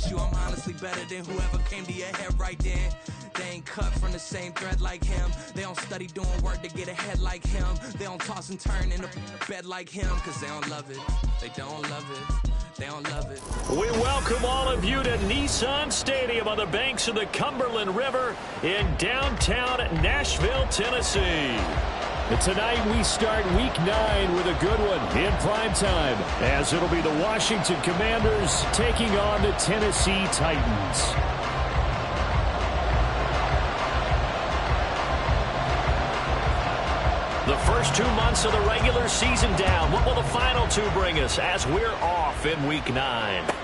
against you. I'm honestly better than whoever came to your head right then. They ain't cut from the same thread like him. They don't study doing work to get ahead like him. They don't toss and turn in the bed like him, cause they don't love it. They don't love it. They don't love it. We welcome all of you to Nissan Stadium on the banks of the Cumberland River in downtown Nashville, Tennessee. And tonight we start Week 9 with a good one in primetime, as it'll be the Washington Commanders taking on the Tennessee Titans. The first 2 months of the regular season down. What will the final two bring us as we're off in Week 9?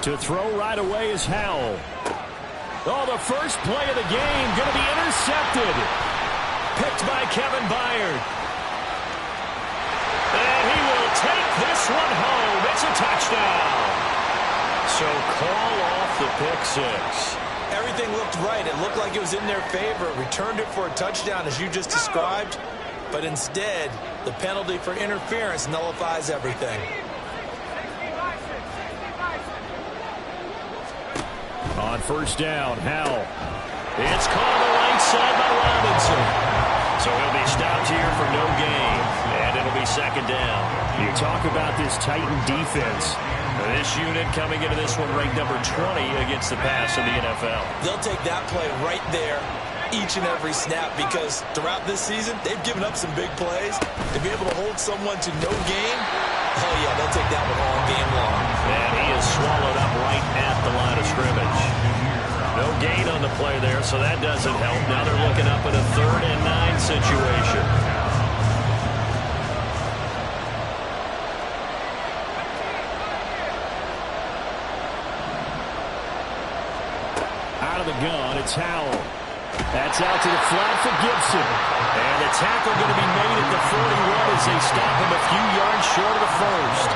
To throw right away is Howell. Oh, the first play of the game going to be intercepted. Picked by Kevin Byard. And he will take this one home. It's a touchdown. So call off the pick six. Everything looked right. It looked like it was in their favor. Returned it for a touchdown, as you just described. But instead, the penalty for interference nullifies everything. On first down, Howell. It's called the right side by Robinson. So he'll be stopped here for no gain. And it'll be second down. You talk about this Titan defense. This unit coming into this one ranked number 20 against the pass in the NFL. They'll take that play right there each and every snap, because throughout this season, they've given up some big plays. To be able to hold someone to no gain, oh yeah, they'll take that one all game long. And he is swallowed up right at the line of scrimmage. No gain on the play there, so that doesn't help. Now they're looking up at a 3rd and 9 situation. Out of the gun, it's Howell. That's out to the flat for Gibson. And the tackle going to be made at the 41 as they stop him a few yards short of the first.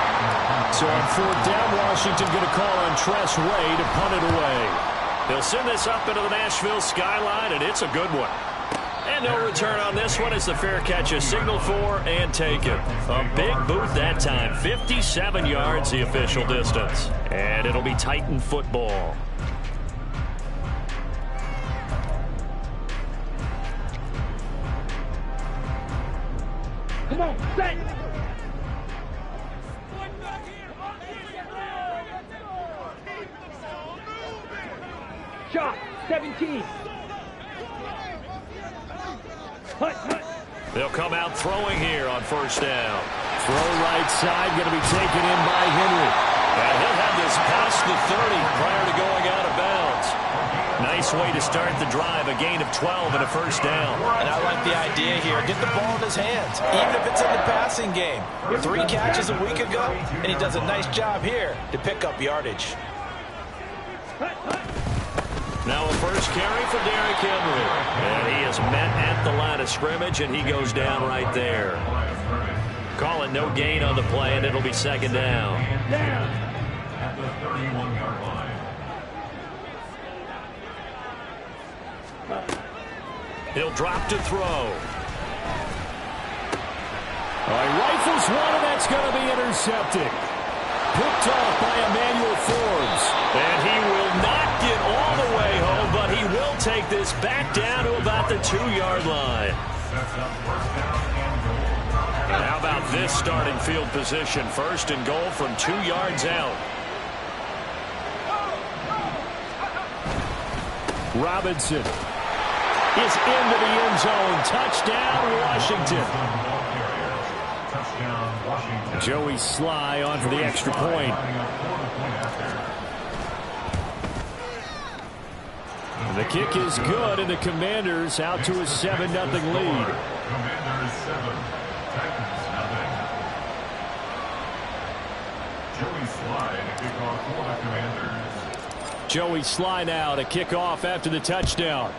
So on 4th down, Washington going to call on Tress Way to punt it away. They'll send this up into the Nashville skyline, and it's a good one. And no return on this one as the fair catch is signaled for and taken. A big boot that time. 57 yards the official distance. And it'll be Titan football. Come on, set! Shot, 17. Hut. They'll come out throwing here on first down. Throw right side, going to be taken in by Henry. And he'll have this past the 30 prior to going out of bounds. Nice way to start the drive, a gain of 12 and a first down. And I like the idea here. Get the ball in his hands, even if it's in the passing game. 3 catches a week ago, and he does a nice job here to pick up yardage. Now a first carry for Derrick Henry. And he is met at the line of scrimmage, and he goes down right there. Call it no gain on the play, and it'll be second down. At the 31-yard line. He'll drop to throw. He rifles one, and that's going to be intercepted. Picked off by Emmanuel Forbes. And he will not get all the way home, but he will take this back down to about the 2-yard line. And how about this starting field position? First and goal from 2 yards out. Robinson is into the end zone. Touchdown, Washington. Joey Sly on for the extra point. The kick is good, and the Commanders out to a 7-0 lead. Commanders 7, Titans nothing. Joey Slye to kick off for the Commanders. Joey Slye now to kick off after the touchdown.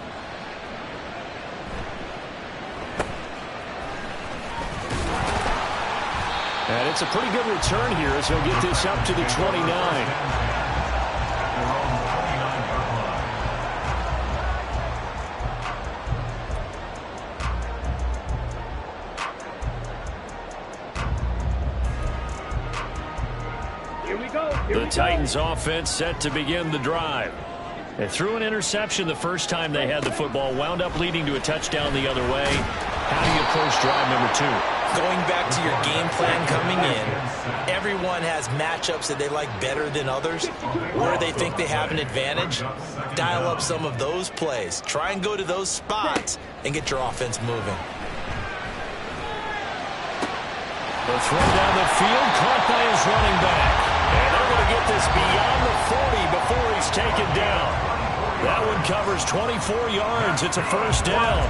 And it's a pretty good return here as he'll get this up to the 29. The Titans offense set to begin the drive. They threw an interception the first time they had the football, wound up leading to a touchdown the other way. How do you approach drive number 2? Going back to your game plan coming in, everyone has matchups that they like better than others. Where they think they have an advantage, dial up some of those plays. Try and go to those spots and get your offense moving. The throw down the field, caught by his running back. And they're going to get this beyond the 40 before he's taken down. That one covers 24 yards. It's a first down.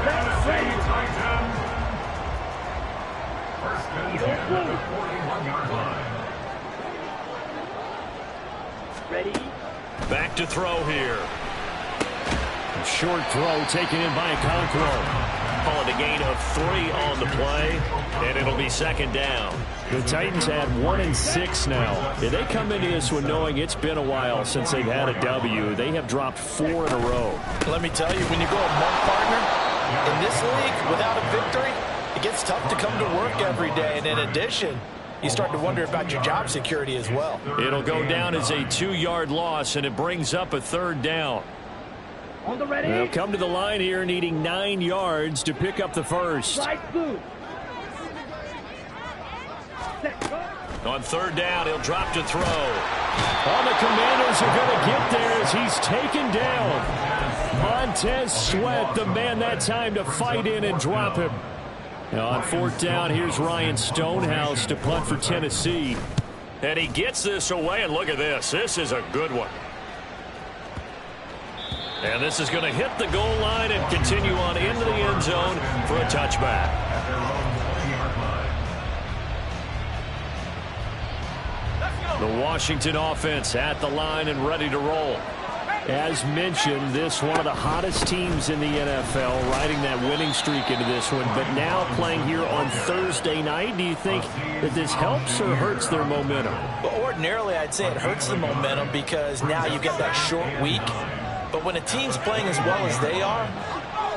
Ready? Back to throw here. A short throw taken in by Okonkwo. Call it a gain of 3 on the play, and it'll be second down. The Titans had 1-6 now. They come into this one knowing it's been a while since they've had a W. They have dropped 4 in a row. Let me tell you, when you go a month, partner, in this league without a victory, it gets tough to come to work every day. And in addition, you start to wonder about your job security as well. It'll go down as a 2-yard loss, and it brings up a third down. On the ready. They'll come to the line here needing 9 yards to pick up the first. Right blue. On third down, he'll drop to throw. All the Commanders are going to get there as he's taken down. Montez Sweat, the man that time to fight in and drop him. Now on fourth down, here's Ryan Stonehouse to punt for Tennessee. And he gets this away, and look at this. This is a good one. And this is going to hit the goal line and continue on into the end zone for a touchback. The Washington offense at the line and ready to roll. As mentioned, this one of the hottest teams in the NFL, riding that winning streak into this one, but now playing here on Thursday night. Do you think that this helps or hurts their momentum? Well, ordinarily, I'd say it hurts the momentum because now you get that short week. But when a team's playing as well as they are,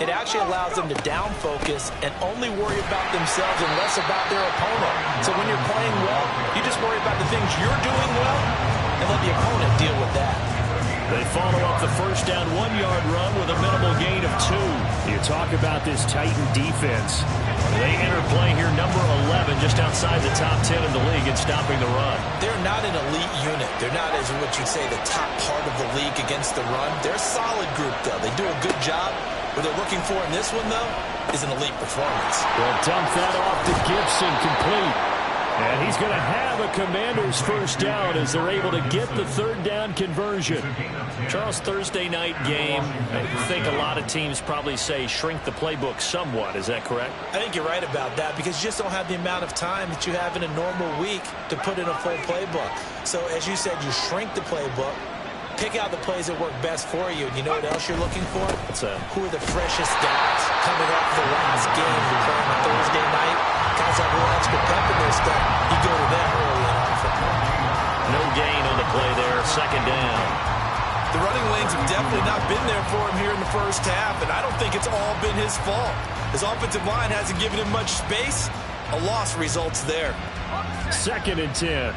it actually allows them to down focus and only worry about themselves and less about their opponent. So when you're playing well, you just worry about the things you're doing well and let the opponent deal with that. They follow up the first down 1-yard run with a minimal gain of 2. You talk about this Titan defense. They enter play here number 11, just outside the top 10 in the league in stopping the run. They're not an elite unit. They're not, as what you'd say, the top part of the league against the run. They're a solid group, though. They do a good job. What they're looking for in this one, though, is an elite performance. They'll dump that off to Gibson, complete. And he's going to have a Commanders first down as they're able to get the third down conversion. Charles, Thursday night game, I think a lot of teams probably say shrink the playbook somewhat. Is that correct? I think you're right about that because you just don't have the amount of time that you have in a normal week to put in a full playbook. So, as you said, you shrink the playbook. Pick out the plays that work best for you. And you know what else you're looking for? What's that? Who are the freshest guys coming off the last game you're playing on Thursday night? Guys have a little extra pep in their step. You go to them early and often. No gain on the play there. Second down. The running lanes have definitely not been there for him here in the first half, and I don't think it's all been his fault. His offensive line hasn't given him much space. A loss results there. 2nd and 10.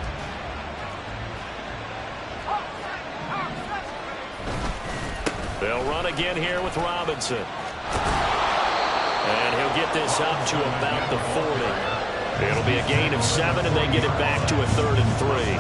They'll run again here with Robinson. And he'll get this up to about the 40. It'll be a gain of 7, and they get it back to a 3rd and 3.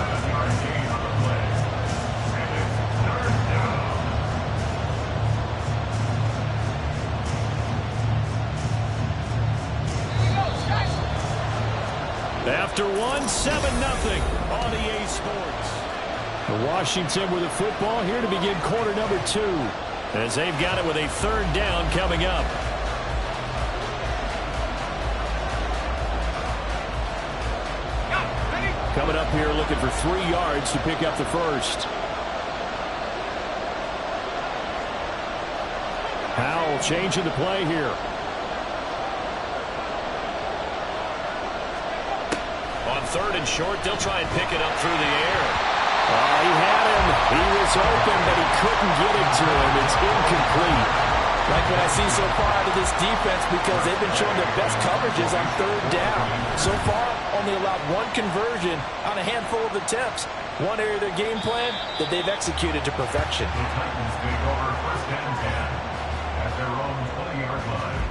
After 1, 7-0 on EA Sports. Washington with the football here to begin quarter number 2. as they've got it with a 3rd down coming up. Coming up here looking for 3 yards to pick up the first. Howell changing the play here. On 3rd and short, they'll try and pick it up through the air. He had him. He was open, but he couldn't get it to him. It's incomplete. Like what I see so far out of this defense, because they've been showing their best coverages on 3rd down. So far, only allowed 1 conversion on a handful of attempts. One area of their game plan that they've executed to perfection. The Titans take over 1st and 10 at their own 20-yard line.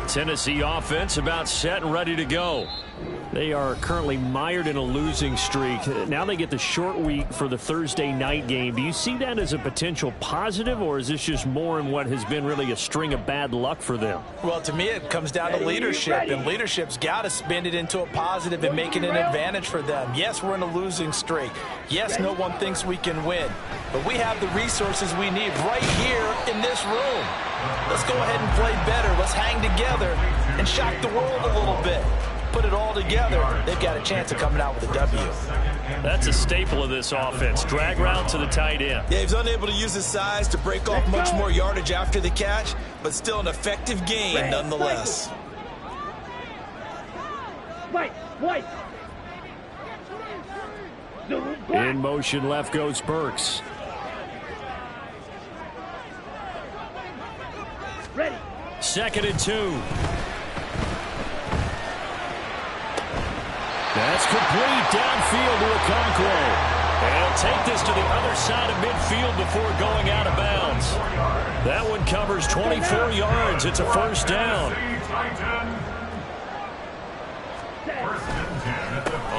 Tennessee offense about set and ready to go. They are currently mired in a losing streak. Now they get the short week for the Thursday night game. Do you see that as a potential positive, or is this just more in what has been really a string of bad luck for them? Well, to me, it comes down to leadership, and leadership's got to spin it into a positive and make it an advantage for them. Yes, we're in a losing streak. Yes, no one thinks we can win, but we have the resources we need right here in this room. Let's go ahead and play better. Let's hang together and shock the world a little bit. Put it all together, they've got a chance of coming out with a W. That's a staple of this offense. Drag route to the tight end. Yeah, he's unable to use his size to break off much more yardage after the catch, but still an effective gain nonetheless. White. In motion left goes Burks. Ready. 2nd and 2. That's complete downfield to Okonkwo. And he'll take this to the other side of midfield before going out of bounds. That one covers 24 yards. It's a 1st down.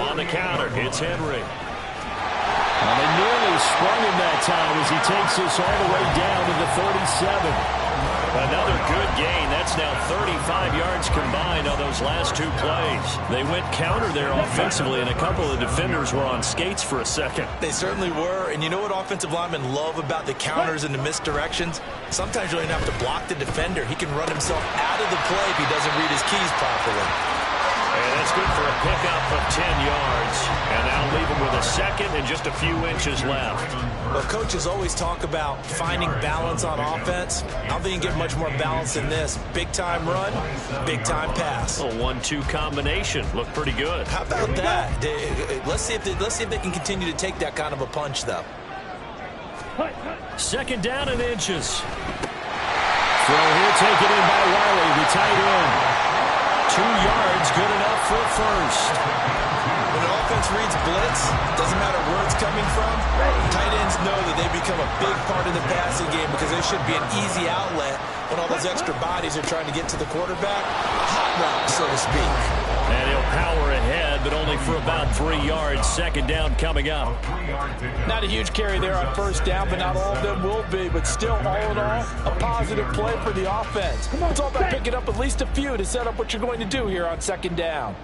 On the counter, it's Henry. And they nearly sprung him that time as he takes this all the way down to the 37. Another good gain. That's now 35 yards combined on those last 2 plays. They went counter there offensively, and a couple of defenders were on skates for a second. They certainly were, and you know what offensive linemen love about the counters and the misdirections? Sometimes you don't even have to block the defender. He can run himself out of the play if he doesn't read his keys properly. And that's good for a pickup of 10 yards. And that'll leave him with a 2nd and just a few inches left. Well, coaches always talk about finding balance on offense. I don't think you can get much more balance than this. Big-time run, big-time pass. A 1-2 combination. Looked pretty good. How about that? Let's see if they can continue to take that kind of a punch, though. 2nd down and inches. Throw here taken in by Wiley, the tight end. 2 yards, good enough for a 1st. When an offense reads blitz, doesn't matter where it's coming from, tight ends know that they become a big part of the passing game because they should be an easy outlet when all those extra bodies are trying to get to the quarterback. Hot route, so to speak. And he'll power ahead, but only for about 3 yards. 2nd down coming up. Not a huge carry there on 1st down, but not all of them will be. But still, all in all, a positive play for the offense. It's all about picking up at least a few to set up what you're going to do here on 2nd down.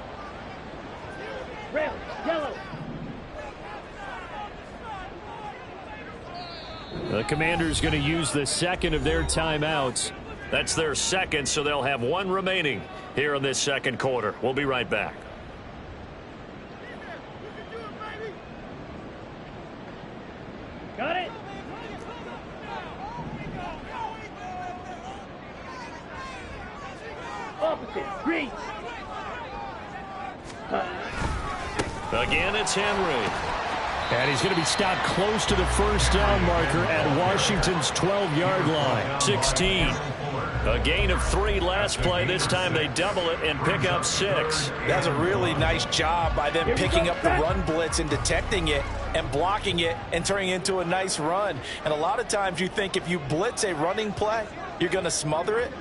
Red, yellow. The Commanders going to use the 2nd of their timeouts. That's their 2nd, so they'll have 1 remaining here in this 2nd quarter. We'll be right back. Got it. Opposite. Green. Again, it's Henry. And he's going to be stopped close to the 1st down marker at Washington's 12-yard line. 16. A gain of 3 last play. This time they double it and pick up 6. That's a really nice job by them picking up the run blitz and detecting it and blocking it and turning it into a nice run. And a lot of times you think if you blitz a running play, you're going to smother it.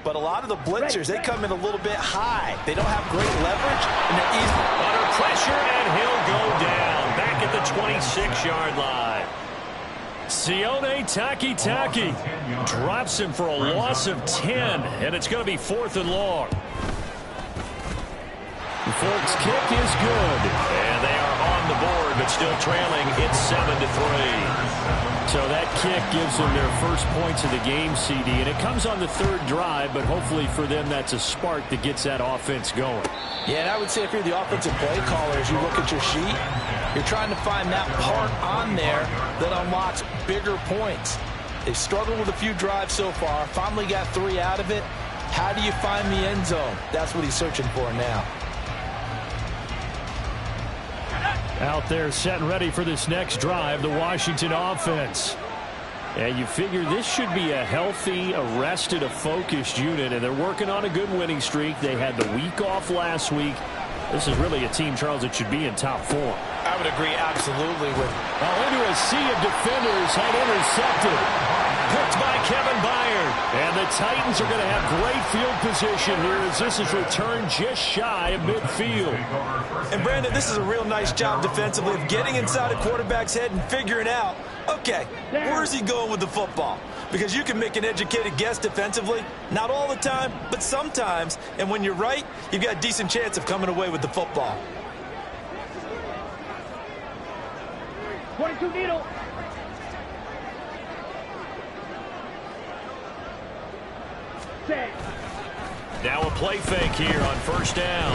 But a lot of the blitzers, they come in a little bit high. They don't have great leverage, and they're easy. Under pressure, and he'll go down. Back at the 26-yard line. Sione Takitaki drops him for a loss of 10, and it's going to be 4th and long. Folk's kick is good, and they are on the board, but still trailing. It's 7-3. So that kick gives them their first points of the game, CD, and it comes on the 3rd drive, but hopefully for them that's a spark that gets that offense going. Yeah, and I would say if you're the offensive play caller, as you look at your sheet, you're trying to find that part on there that unlocks bigger points. They've struggled with a few drives so far, finally got 3 out of it. How do you find the end zone? That's what he's searching for now. Out there set and ready for this next drive, the Washington offense. And you figure this should be a healthy, a rested, a focused unit, and they're working on a good winning streak. They had the week off last week. This is really a team, Charles, that should be in top 4. I would agree absolutely with. Into a sea of defenders, had intercepted. Picked by Kevin Byard. And the Titans are going to have great field position here as this is returned just shy of midfield. And Brandon, this is a real nice job defensively of getting inside a quarterback's head and figuring out, okay, where is he going with the football? Because you can make an educated guess defensively, not all the time, but sometimes. And when you're right, you've got a decent chance of coming away with the football. 22 needle. Set. Now a play fake here on 1st down.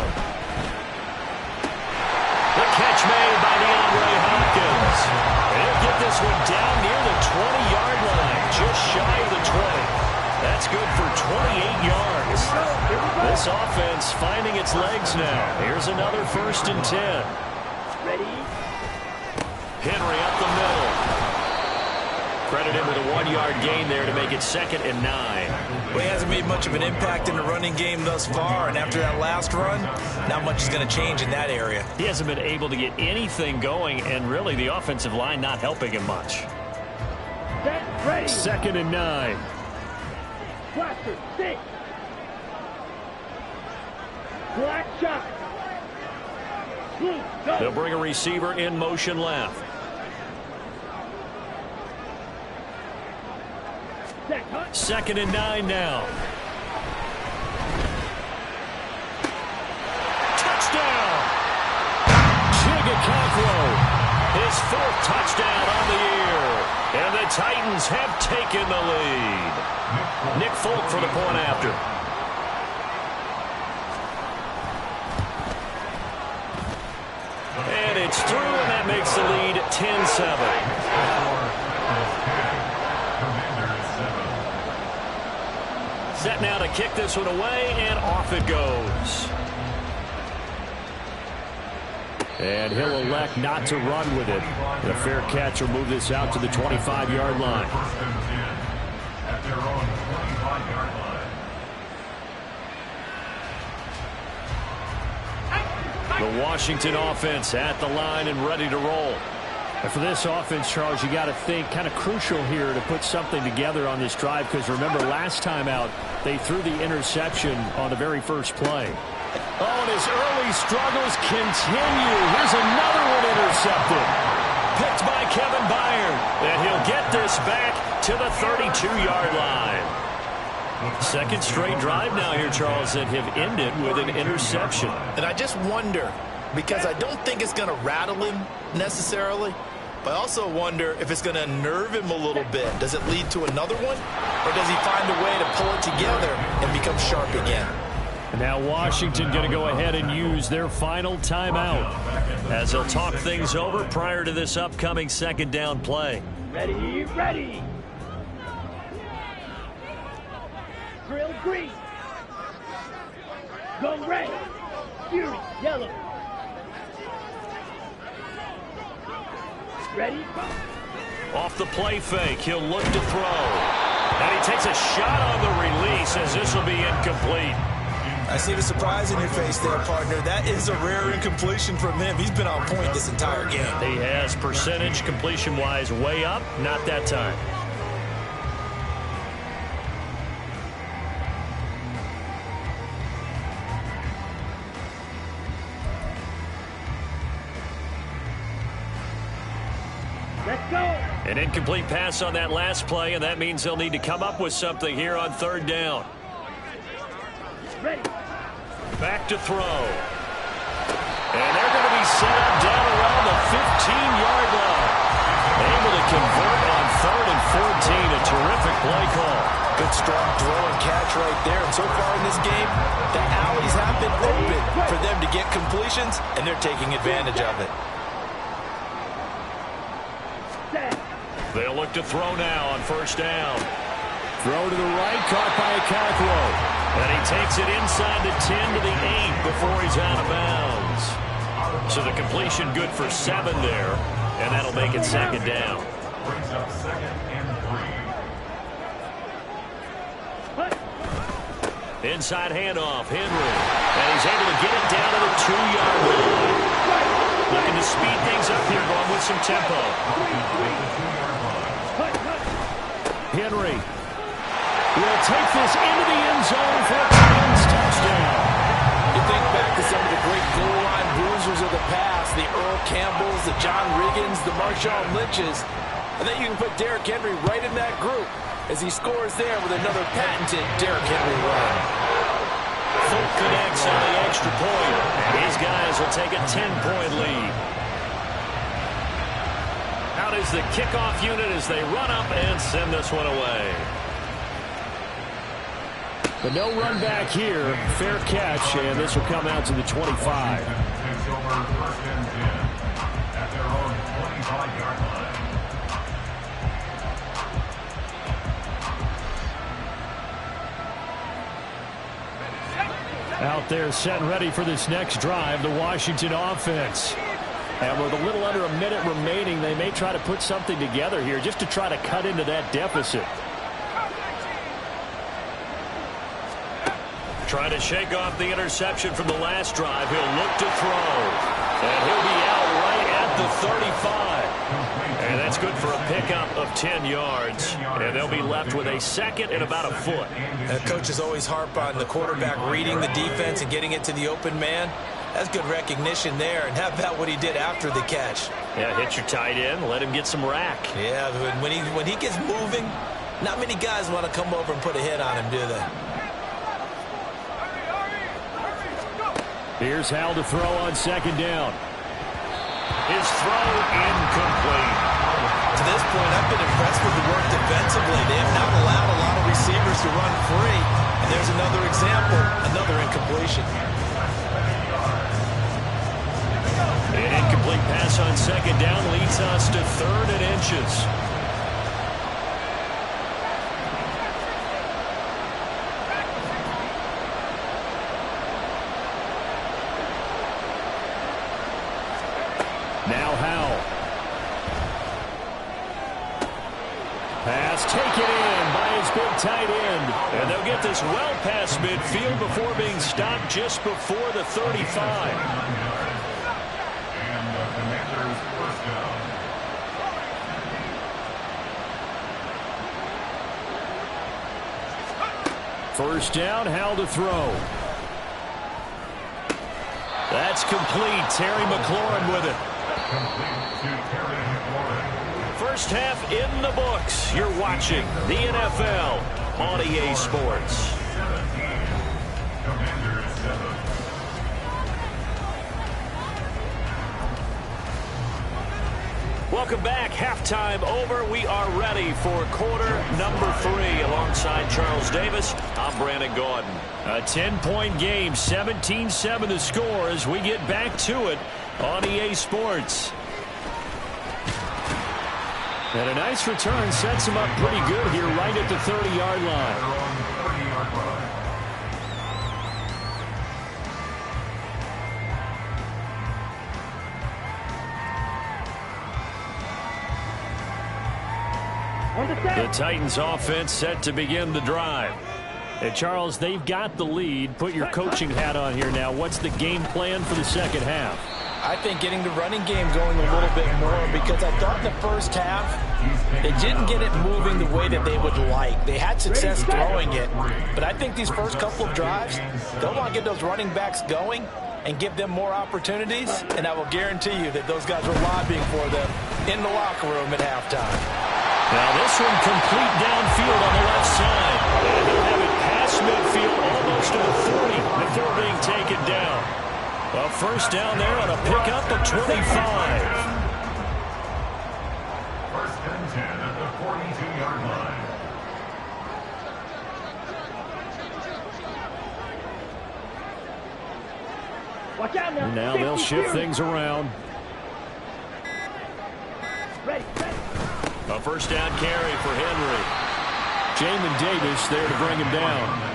The catch made by DeAndre Hopkins. They'll get this one down near the 20-yard line, just shy of the 20. That's good for 28 yards. This offense finding its legs now. Here's another 1st and 10. Ready? Henry up the middle. Credit him with a 1-yard gain there to make it 2nd and 9. Well, he hasn't made much of an impact in the running game thus far, and after that last run, not much is going to change in that area. He hasn't been able to get anything going, and really the offensive line not helping him much. Set. Ready. 2nd and 9. Blaster. 6. Black shot. Blue. Go. They'll bring a receiver in motion left. Set. Cut. 2nd and 9 now. Touchdown! Chigakakro, his 4th touchdown on the year. And the Titans have taken the lead. Nick Folk for the point after. And it's through, and that makes the lead 10-7. Set now to kick this one away, and off it goes. And he'll elect not to run with it. And a fair catch will move this out to the 25-yard line. At their own 25-yard line. The Washington offense at the line and ready to roll. And for this offense, Charles, you got to think kind of crucial here to put something together on this drive, because remember last time out they threw the interception on the very first play. Oh, and his early struggles continue. Here's another one intercepted. Picked by Kevin Byard. And he'll get this back to the 32-yard line. 2nd straight drive now here, Charles, that have ended with an interception. And I just wonder, because I don't think it's going to rattle him necessarily, but I also wonder if it's going to unnerve him a little bit. Does it lead to another one? Or does he find a way to pull it together and become sharp again? And now Washington going to go ahead and use their final timeout as they'll talk things over prior to this upcoming 2nd down play. Ready. Ready. Drill green. Go red. Fury. Yellow. Ready? Off the play fake, he'll look to throw. And he takes a shot on the release as this will be incomplete. I see the surprise in your face there, partner. That is a rare incompletion from him. He's been on point this entire game. He has percentage completion-wise way up, not that time. Let's go. An incomplete pass on that last play, and that means they'll need to come up with something here on third down. Ready. Back to throw. And they're going to be set up down around the 15-yard line. Able to convert on 3rd and 14. A terrific play call. Good strong throw and catch right there. And so far in this game, the alleys have been open for them to get completions, and they're taking advantage of it. They'll look to throw now on first down. Throw to the right, caught by Okakwo. And he takes it inside the 10 to the 8 before he's out of bounds. So the completion good for 7 there, and that'll make it second down. Brings up 2nd and 3. Inside handoff, Henry. And he's able to get it down to the 2-yard line. Looking to speed things up here, going with some tempo. Henry will take this into the end zone for a Titans touchdown. You think back to some of the great goal line bruisers of the past, the Earl Campbells, the John Riggins, the Marshawn Lynches. I think you can put Derrick Henry right in that group as he scores there with another patented Derrick Henry run. Folk connects on the extra point. These guys will take a 10-point lead. Out is the kickoff unit as they run up and send this one away. But no run back here. Fair catch, and this will come out to the 25. Takes over 1st and 10 at their own 25-yard line. Out there set and ready for this next drive, the Washington offense. And with a little under a minute remaining, they may try to put something together here just to try to cut into that deficit. Trying to shake off the interception from the last drive. He'll look to throw. And he'll be out right at the 35. And that's good for a pickup of 10 yards. And they'll be left with a 2nd and about a foot. Coaches always harp on the quarterback reading the defense and getting it to the open man. That's good recognition there. And how about what he did after the catch? Yeah, hit your tight end. Let him get some rack. Yeah, when he gets moving, not many guys want to come over and put a hit on him, do they? Here's Hal to throw on 2nd down. His throw incomplete. To this point, I've been impressed with the work defensively. They have not allowed a lot of receivers to run free. And there's another example, another incompletion. An incomplete pass on 2nd down leads us to 3rd and inches. Now Howell. Pass taken in by his big tight end. And they'll get this well past midfield before being stopped just before the 35. Commanders 1st down. First down, Hal to throw. That's complete. Terry McLaurin with it. Complete to Terry McLaurin. First half in the books. You're watching the NFL on EA Sports. 17. Commanders 7. Welcome back. Halftime over. We are ready for quarter number 3. Alongside Charles Davis, I'm Brandon Gordon. A 10-point game, 17-7 the score as we get back to it on EA Sports. And a nice return sets him up pretty good here right at the 30-yard line. They're on the 30-yard line. The Titans offense set to begin the drive. And Charles, they've got the lead. Put your coaching hat on here now. What's the game plan for the second half? I think getting the running game going a little bit more, because I thought in the first half they didn't get it moving the way that they would like. They had success throwing it, but I think these first couple of drives, they'll want to get those running backs going and give them more opportunities, and I will guarantee you that those guys are lobbying for them in the locker room at halftime. Now this one complete downfield on the left side. And he'll have it past midfield almost to the 40 before being taken down. A first down there on a pickup of 25. First and 10 at the 42-yard line. Watch out now. Now they'll shift things around. Ready. A first down carry for Henry. Jamin Davis there to bring him down.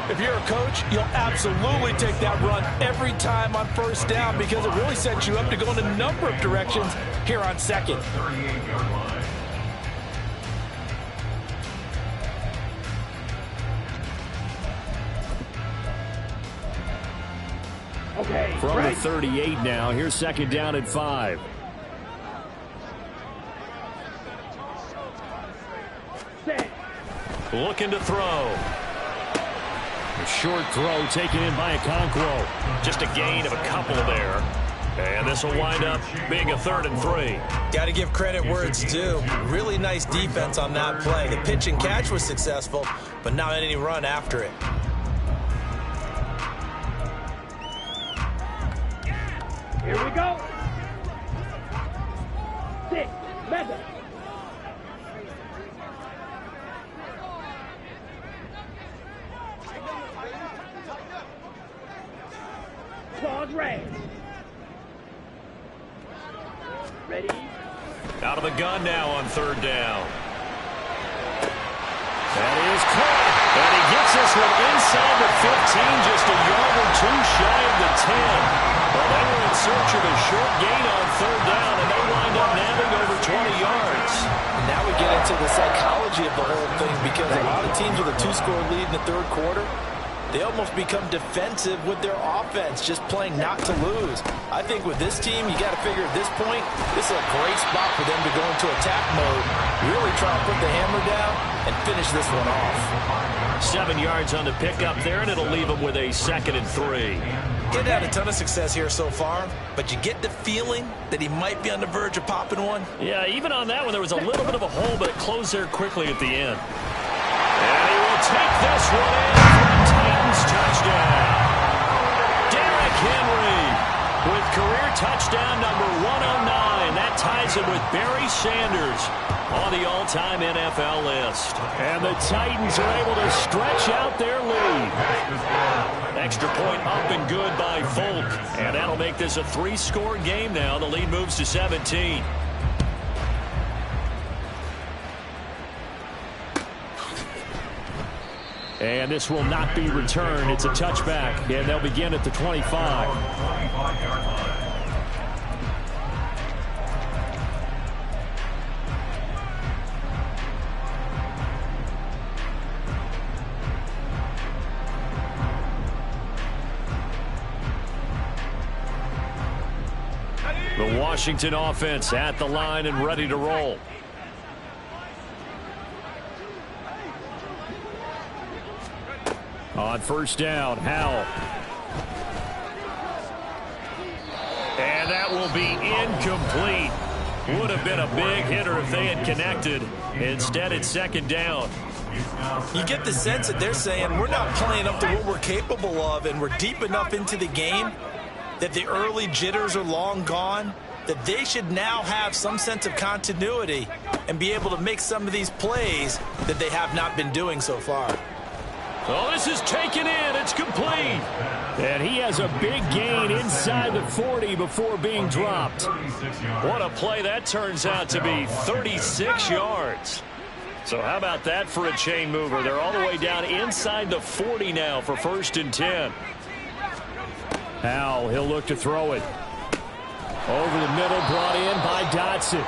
If you're a coach, you'll absolutely take that run every time on first down because it really sets you up to go in a number of directions here on second. 38-yard line. Okay. From the 38 now, here's second down at 5. Set. Looking to throw. A short throw taken in by Okonkwo. Just a gain of a couple there. And this will wind up being a 3rd and 3. Got to give credit where it's due. Really nice defense on that play. The pitch and catch was successful, but not any run after it. Here we go. 6, 11. Claws red. Ready. Out of the gun now on 3rd down. That is caught. And he gets this one inside the 15, just a yard or two shy of the 10. Well, they were in search of a short gain on 3rd down, and they wind up nabbing over 20 yards. And now we get into the psychology of the whole thing because a lot of teams with a 2-score lead in the 3rd quarter, they almost become defensive with their offense, just playing not to lose. I think with this team, you got to figure at this point, this is a great spot for them to go into attack mode, really try to put the hammer down and finish this one off. 7 yards on the pickup there, and it'll leave them with a 2nd and 3. Didn't have a ton of success here so far, but you get the feeling that he might be on the verge of popping one. Yeah, even on that one, there was a little bit of a hole, but it closed there quickly at the end. And he will take this one in for a Titans touchdown. Derrick Henry with career touchdown number 109. That ties him with Barry Sanders on the all-time NFL list. And the Titans are able to stretch out their lead. Extra point up and good by Folk. And that'll make this a 3-score game now. The lead moves to 17. And this will not be returned. It's a touchback, and they'll begin at the 25. The Washington offense at the line and ready to roll. On first down, Howell. And that will be incomplete. Would have been a big hitter if they had connected. Instead, it's 2nd down. You get the sense that they're saying we're not playing up to what we're capable of, and we're deep enough into the game that the early jitters are long gone, that they should now have some sense of continuity and be able to make some of these plays that they have not been doing so far. Oh, this is taken in. It's complete. And he has a big gain inside the 40 before being dropped. What a play that turns out to be. 36 yards. So how about that for a chain mover? They're all the way down inside the 40 now for 1st and 10. Howell, he'll look to throw it. Over the middle, brought in by Dotson.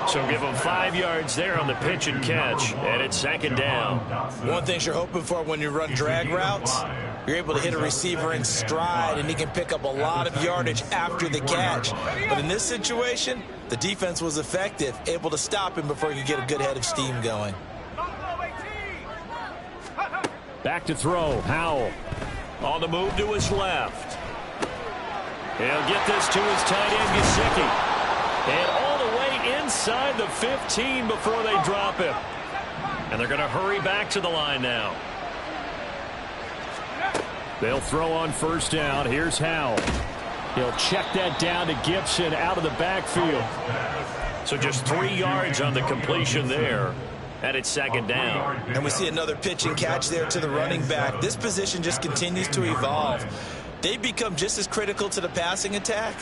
So give him 5 yards there on the pitch and catch, and it's 2nd down. One thing you're hoping for when you run drag routes, you're able to hit a receiver in stride, and he can pick up a lot of yardage after the catch. But in this situation, the defense was effective, able to stop him before he could get a good head of steam going. Back to throw, Howell. On the move to his left. He'll get this to his tight end, Gesicki. And all the way inside the 15 before they drop him. And they're going to hurry back to the line now. They'll throw on first down. Here's Howell. He'll check that down to Gibson out of the backfield. So just 3 yards on the completion there. And it's second down. And we see another pitch and catch there to the running back. This position just continues to evolve. They've become just as critical to the passing attack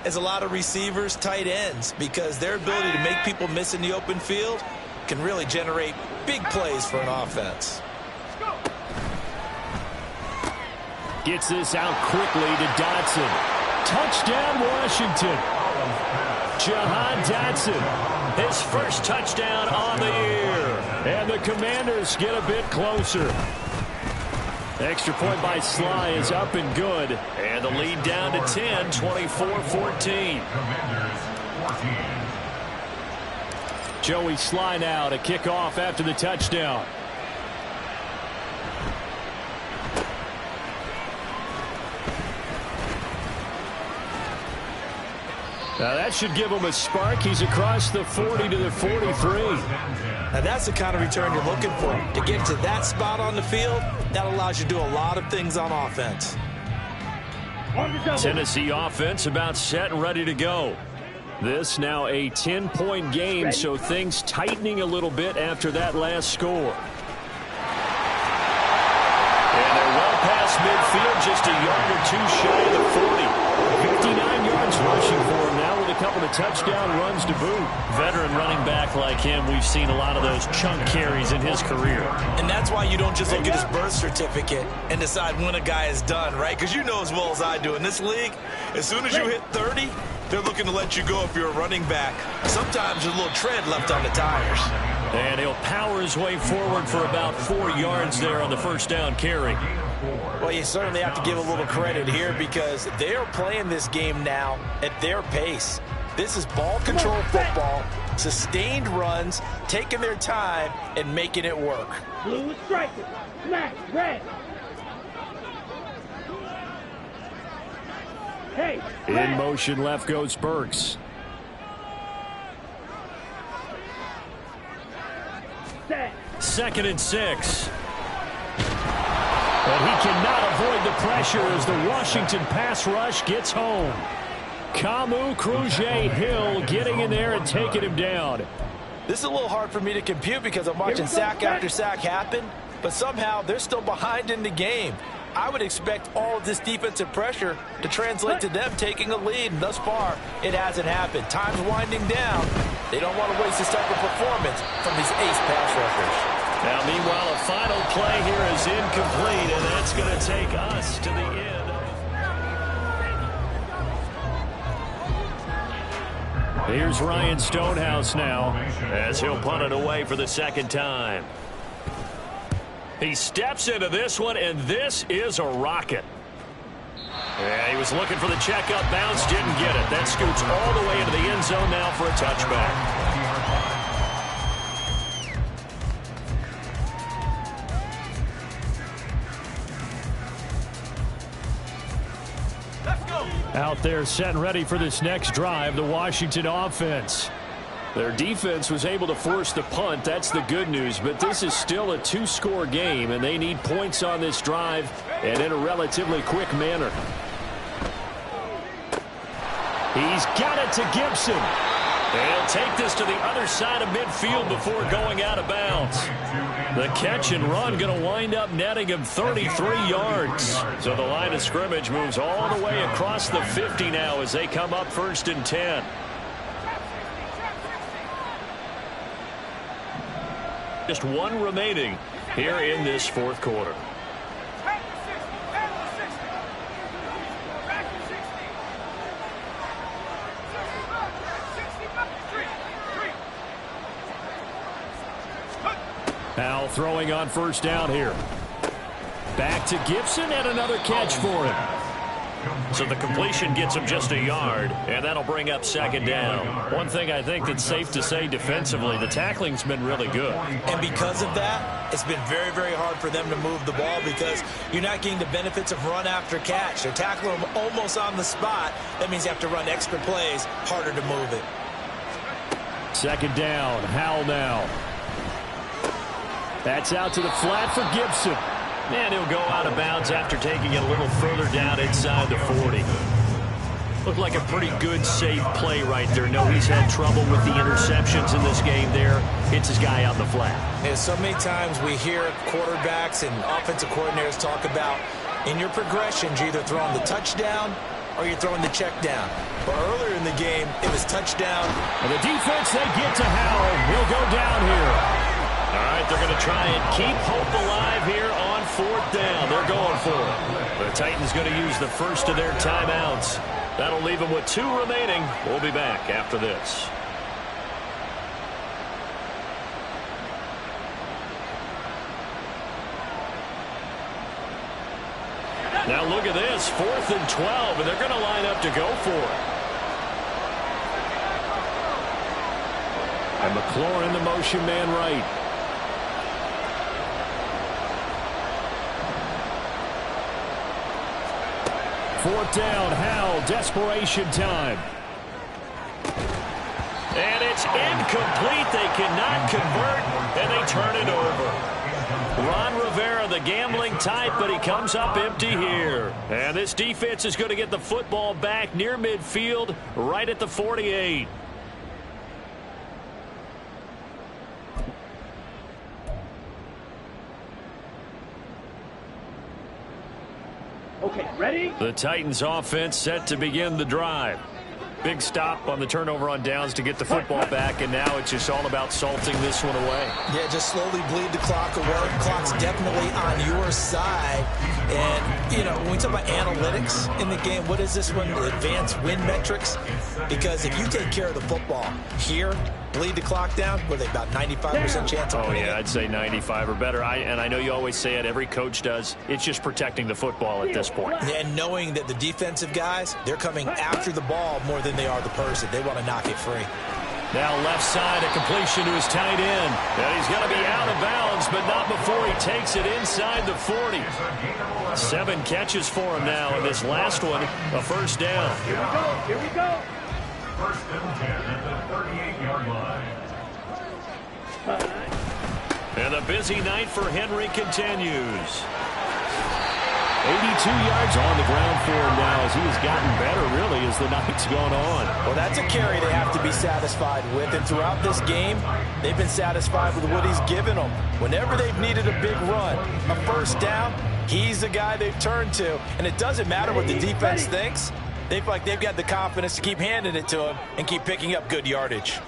as a lot of receivers, tight ends, because their ability to make people miss in the open field can really generate big plays for an offense. Gets this out quickly to Dotson. Touchdown, Washington. Jahan Dotson, his first touchdown on the year. And the Commanders get a bit closer. Extra point by Sly is up and good. And the lead down to 10, 24-14. Joey Sly now to kick off after the touchdown. Now that should give him a spark. He's across the 40 to the 43. Now that's the kind of return you're looking for. To get to that spot on the field, that allows you to do a lot of things on offense. Tennessee offense about set and ready to go. This now a 10-point game, so things tightening a little bit after that last score. And they're well past midfield, just a yard or two shy of the 40. 59 yards rushing for him now with a couple of touchdown runs to boot. Veteran running back like him, we've seen a lot of those chunk carries in his career. And that's why you don't just look at his birth certificate and decide when a guy is done, right? Because you know as well as I do, in this league, as soon as you hit 30, they're looking to let you go if you're a running back. Sometimes there's a little tread left on the tires. And he'll power his way forward for about 4 yards there on the first down carry. Well, you certainly have to give a little credit here because they are playing this game now at their pace. This is ball control football, sustained runs, taking their time and making it work. Blue is striking. Black, red. Hey, in motion left goes Burks. set. 2nd and 6. But he cannot avoid the pressure as the Washington pass rush gets home. Kamu Grugier-Hill getting in there and taking him down. This is a little hard for me to compute because I'm watching sack after sack happen, but somehow they're still behind in the game. I would expect all of this defensive pressure to translate to them taking a lead, and thus far, it hasn't happened. Time's winding down. They don't want to waste this type of performance from these ace pass rushers. Now, meanwhile, a final play here is incomplete, and that's going to take us to the end. Here's Ryan Stonehouse now as he'll punt it away for the second time. He steps into this one, and this is a rocket. Yeah, he was looking for the checkup bounce, didn't get it. That scoots all the way into the end zone now for a touchback. Out there set and ready for this next drive, the Washington offense. Their defense was able to force the punt. That's the good news, but this is still a 2-score game, and they need points on this drive and in a relatively quick manner. He's got it to Gibson. He'll take this to the other side of midfield before going out of bounds. The catch and run going to wind up netting him 33 yards. So the line of scrimmage moves all the way across the 50 now as they come up 1st and 10. Just one remaining here in this 4th quarter. Now throwing on first down here. Back to Gibson and another catch for him. So the completion gets him just a yard, and that'll bring up 2nd down. One thing I think that's safe to say defensively, the tackling's been really good. And because of that, it's been very, very hard for them to move the ball because you're not getting the benefits of run after catch. They're tackling them almost on the spot. That means you have to run extra plays, harder to move it. Second down, Howell now. That's out to the flat for Gibson. And he'll go out of bounds after taking it a little further down inside the 40. Looked like a pretty good, safe play right there. No, he's had trouble with the interceptions in this game there. Hits his guy out in the flat. Yeah, so many times we hear quarterbacks and offensive coordinators talk about in your progressions, you're either throwing the touchdown or you're throwing the check down. But earlier in the game, it was touchdown. And the defense, they get to Howell. He'll go down here. All right, they're going to try and keep hope alive here on 4th down. They're going for it. The Titans going to use the first of their timeouts. That'll leave them with 2 remaining. We'll be back after this. Now look at this, 4th and 12, and they're going to line up to go for it. And McLaurin, the motion man right. Fourth down, Howell, desperation time. And it's incomplete. They cannot convert, and they turn it over. Ron Rivera, the gambling type, but he comes up empty here. And this defense is going to get the football back near midfield, right at the 48. Okay, ready? The Titans offense set to begin the drive. Big stop on the turnover on downs to get the football back, and now it's just all about salting this one away. Yeah, just slowly bleed the clock away. Clock's definitely on your side. And, you know, when we talk about analytics in the game, what is this one? Advanced win metrics? Because if you take care of the football here, bleed the clock down, what are they, about 95% chance of winning? Oh, yeah, I'd say 95 or better. And I know you always say it, every coach does. It's just protecting the football at this point. And knowing that the defensive guys, they're coming after the ball more than they are the person. They want to knock it free. Now left side, a completion to his tight end. And he's going to be out of bounds, but not before he takes it inside the 40. 7 catches for him now, and this last one, a first down. Here we go, here we go. 1st and 10 at the 38-yard line. And the busy night for Henry continues. 82 yards on the ground for him now as he has gotten better, really, as the night's gone on. Well, that's a carry they have to be satisfied with. And throughout this game, they've been satisfied with what he's given them. Whenever they've needed a big run, a first down, he's the guy they've turned to. And it doesn't matter what the defense thinks. They feel like they've got the confidence to keep handing it to him and keep picking up good yardage.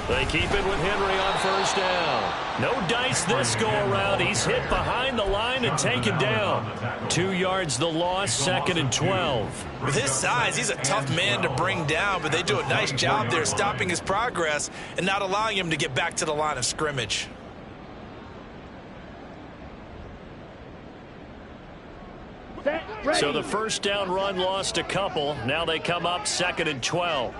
They keep it with Henry on first down. No dice this go-around. He's hit behind the line and taken down. 2 yards the loss, 2nd and 12. With his size, he's a tough man to bring down, but they do a nice job there stopping his progress and not allowing him to get back to the line of scrimmage. So the first down run lost a couple. Now they come up 2nd and 12.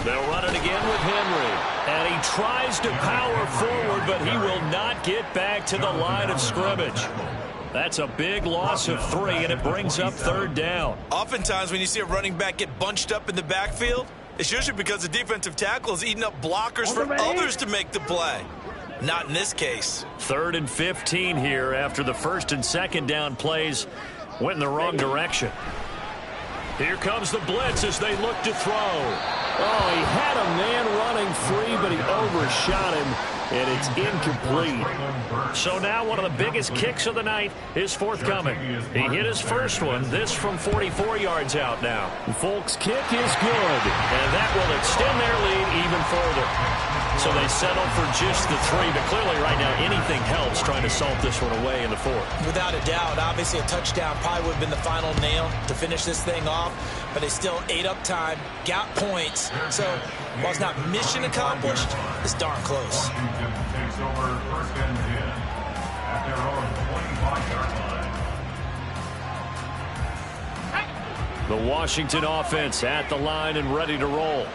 They'll run it again with Henry. And he tries to power forward, but he will not get back to the line of scrimmage. That's a big loss of 3, and it brings up 3rd down. Oftentimes when you see a running back get bunched up in the backfield, it's usually because the defensive tackle is eating up blockers for others to make the play. Not in this case. 3rd and 15 here after the 1st and 2nd down plays went in the wrong direction. Here comes the blitz as they look to throw. Oh, he had a man running free, but he overshot him, and it's incomplete. So now one of the biggest kicks of the night is forthcoming. He hit his first one, this from 44 yards out now. Folk's kick is good. And that will extend their lead even further. So they settle for just the 3, but clearly right now anything helps trying to salt this one away in the 4th. Without a doubt, obviously a touchdown probably would have been the final nail to finish this thing off, but they still ate up time, got points. So while it's not mission accomplished, it's darn close. Washington takes over 1st and 10 at their own 25-yard line. The Washington offense at the line and ready to roll.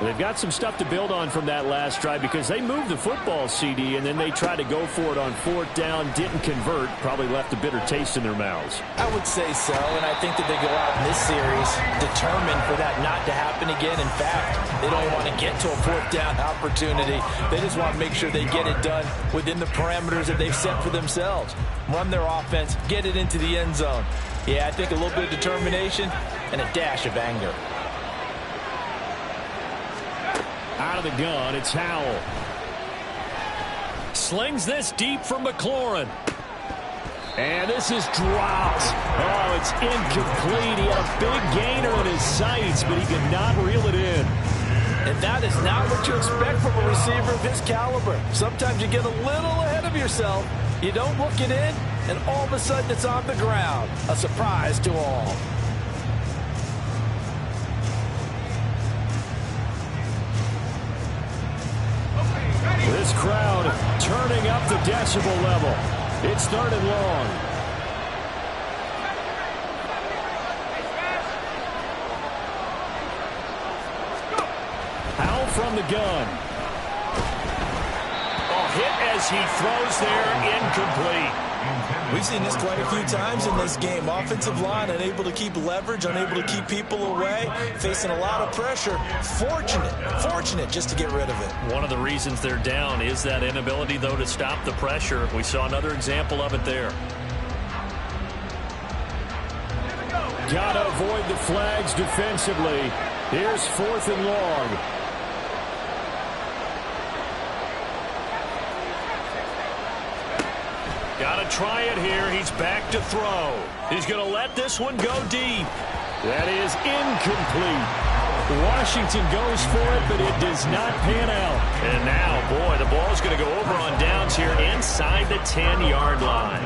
They've got some stuff to build on from that last drive because they moved the football, CD, and then they tried to go for it on 4th down, didn't convert, probably left a bitter taste in their mouths. I would say so, and I think that they go out in this series determined for that not to happen again. In fact, they don't want to get to a 4th down opportunity. They just want to make sure they get it done within the parameters that they've set for themselves. Run their offense, get it into the end zone. Yeah, I think a little bit of determination and a dash of anger. Out of the gun, it's Howell. Slings this deep from McLaurin. And this is dropped. Oh, it's incomplete. He had a big gainer in his sights, but he could not reel it in. And that is not what you expect from a receiver of his caliber. Sometimes you get a little ahead of yourself. You don't look it in, and all of a sudden it's on the ground. A surprise to all. This crowd turning up the decibel level. It's 3rd and long. Howell from the gun. Oh, hit as he throws there, incomplete. We've seen this quite a few times in this game. Offensive line unable to keep leverage, unable to keep people away, facing a lot of pressure. Fortunate just to get rid of it. One of the reasons they're down is that inability, though, to stop the pressure. We saw another example of it there. Got to avoid the flags defensively. Here's 4th and long. Got to try it here. He's back to throw. He's going to let this one go deep. That is incomplete. Washington goes for it, but it does not pan out. And now, boy, the ball's going to go over on downs here inside the 10-yard line.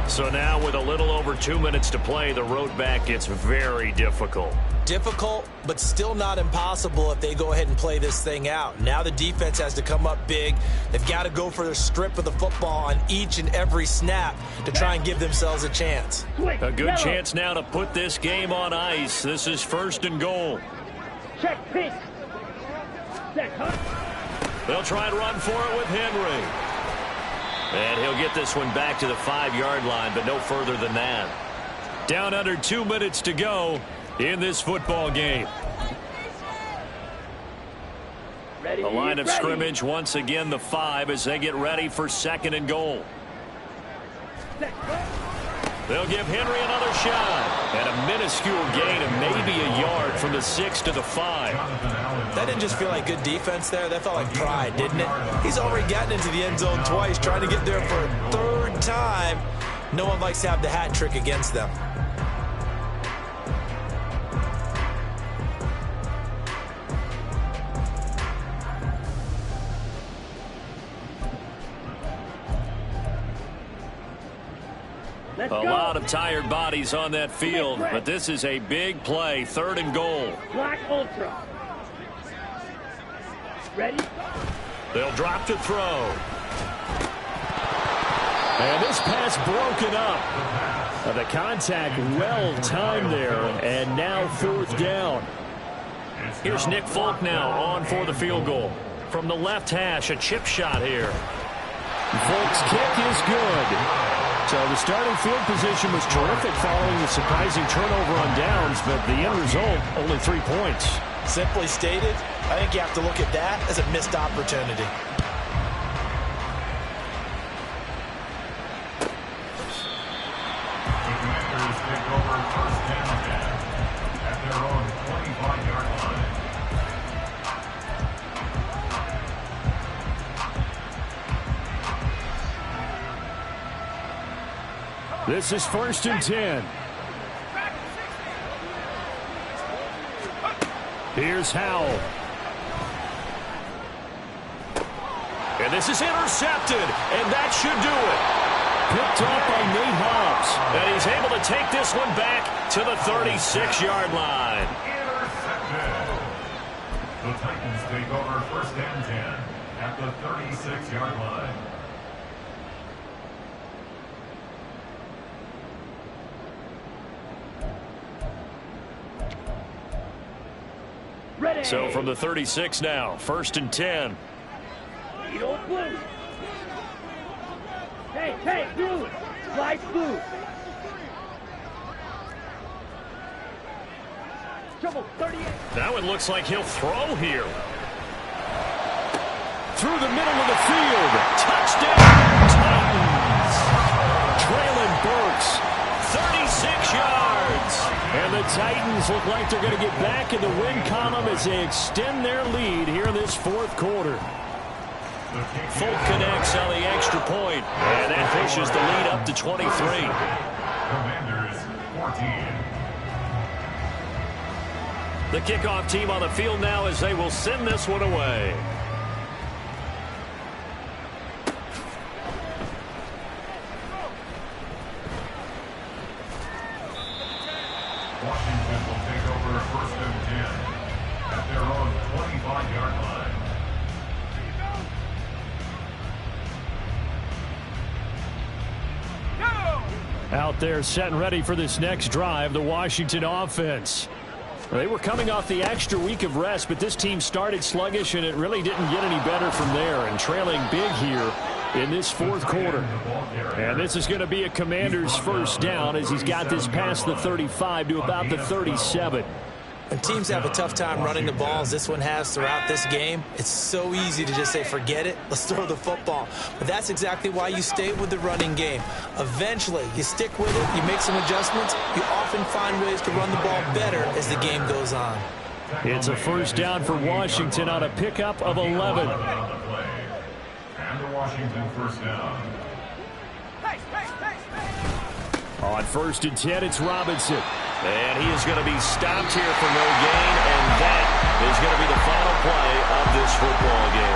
So now with a little over 2 minutes to play, the road back gets very difficult. Difficult, but still not impossible if they go ahead and play this thing out. Now the defense has to come up big. They've got to go for the strip of the football on each and every snap to try and give themselves a chance. A good chance now to put this game on ice. This is 1st and goal. Check, pitch. Set, huh? They'll try and run for it with Henry. And he'll get this one back to the 5-yard line, but no further than that. Down under 2 minutes to go in this football game. Ready, The line of ready. scrimmage once again the 5 as they get ready for 2nd and goal. Set, They'll give Henry another shot. And a minuscule gain of maybe a yard from the 6 to the 5. That didn't just feel like good defense there. That felt like pride, didn't it? He's already gotten into the end zone twice, trying to get there for a 3rd time. No one likes to have the hat trick against them. Let's A go. lot of tired bodies on that field, but this is a big play, 3rd and goal. Black Ultra. Ready? They'll drop to throw. And this pass broken up. The contact well timed there, and now 4th down. Here's Nick Folk now on for the field goal. From the left hash, a chip shot here. Folk's kick is good. So the starting field position was terrific following the surprising turnover on downs, but the end result, only 3 points. Simply stated, I think you have to look at that as a missed opportunity. The Commanders take over 1st down at their own 25-yard line. This is 1st and 10. Here's Howell. And this is intercepted, and that should do it. Picked off by Nate Hobbs. And he's able to take this one back to the 36-yard line. Intercepted. The Titans take over 1st and 10 at the 36-yard line. Ready. So from the 36 now, 1st and 10. You don't blue. Hey, blue. Slide blue. Trouble, 38. Now it looks like he'll throw here. Through the middle of the field. Touchdown, Titans. Traylon Burks, 36 yards. And the Titans look like they're going to get back in the win column as they extend their lead here in this 4th quarter. Folk connects on the extra point, and that pushes the lead up to 23. Commanders 14. The kickoff team on the field now as they will send this one away. Washington will take over 1st and 10 at their own 25-yard line. Out there set and ready for this next drive, the Washington offense. They were coming off the extra week of rest, but this team started sluggish, and it really didn't get any better from there, and trailing big here in this 4th quarter. And this is going to be a Commander's 1st down as he's got this past the 35 to about the 37. When teams have a tough time running the ball, as this one has throughout this game, it's so easy to just say, forget it, let's throw the football. But that's exactly why you stay with the running game. Eventually, you stick with it, you make some adjustments, you often find ways to run the ball better as the game goes on. It's a 1st down for Washington on a pickup of 11. And the Washington 1st down. On 1st and 10, it's Robinson. And he is going to be stopped here for no gain, and that is going to be the final play of this football game.